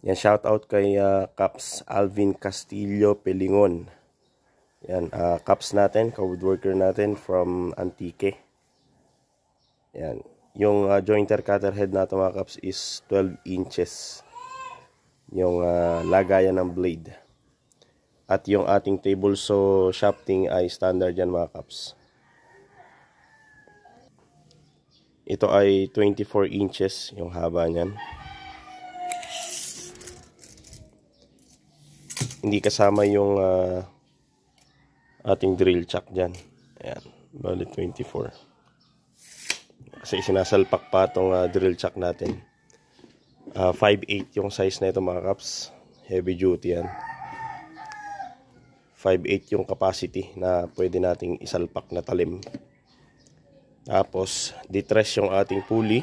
Yan, shout out kay Caps Alvin Castillo Pelingon. Yan, Caps natin, ka-woodworker natin from Antique. Yan, yung jointer cutter head natin mga Caps is 12 inches. Yung lagayan ng blade. At yung ating table saw shafting ay standard yan mga Caps. Ito ay 24 inches yung haba niyan. Hindi kasama yung ating drill chuck dyan. Ayan, bali 24. Kasi sinasalpak pa itong drill chuck natin. 5'8 yung size na ito mga Caps. Heavy duty yan. 5'8 yung capacity na pwede nating isalpak na talim. Tapos, detress yung ating pulley.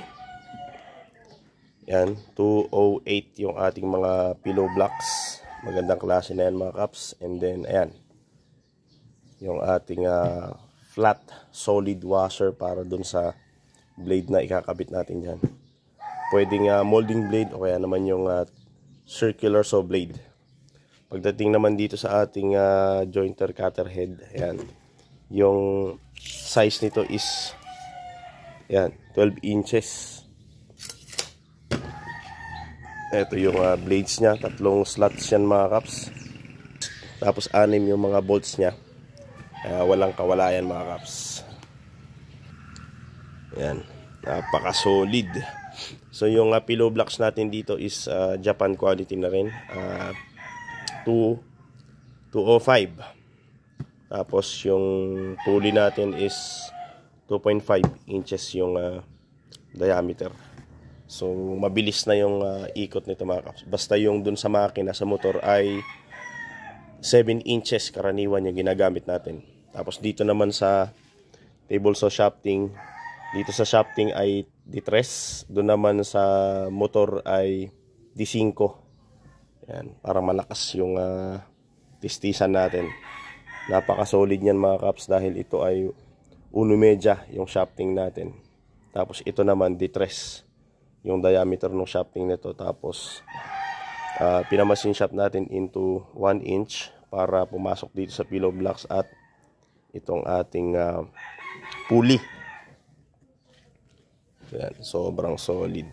Yan, 208 yung ating mga pillow blocks. Magandang klase na yan mga Caps. And then, ayan, yung ating flat, solid washer para dun sa blade na ikakabit natin dyan. Pwedeng molding blade o kaya naman yung circular saw blade. Pagdating naman dito sa ating jointer cutter head, ayan, yung size nito is, ayan, 12 inches. Ito yung blades nya, tatlong slots yan mga Caps. Tapos 6 yung mga bolts nya. Walang kawalayan mga Caps. Yan, napaka solid. So yung pillow blocks natin dito is Japan quality na rin. 205. Tapos yung pulley natin is 2.5 inches yung diameter. So, mabilis na yung ikot nito mga Caps. Basta yung dun sa makina, sa motor ay 7 inches karaniwan yung ginagamit natin. Tapos dito naman sa table saw shafting, dito sa shafting ay detress. Doon naman sa motor ay D5. Yan, para malakas yung tistisan natin. Napaka-solid yan mga Caps dahil ito ay 1.5 yung shafting natin. Tapos ito naman detress yung diameter ng shafting nito. Tapos pinamasin shaft natin into 1 inch para pumasok dito sa pillow blocks at itong ating pulley. Yan, sobrang solid.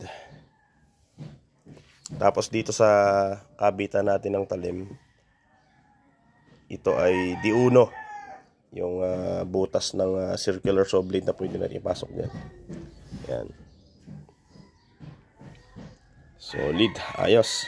Tapos dito sa kabitan natin ng talim, ito ay D1 yung butas ng circular saw blade na pwede natin ipasok dyan. Yan, solid, ayos.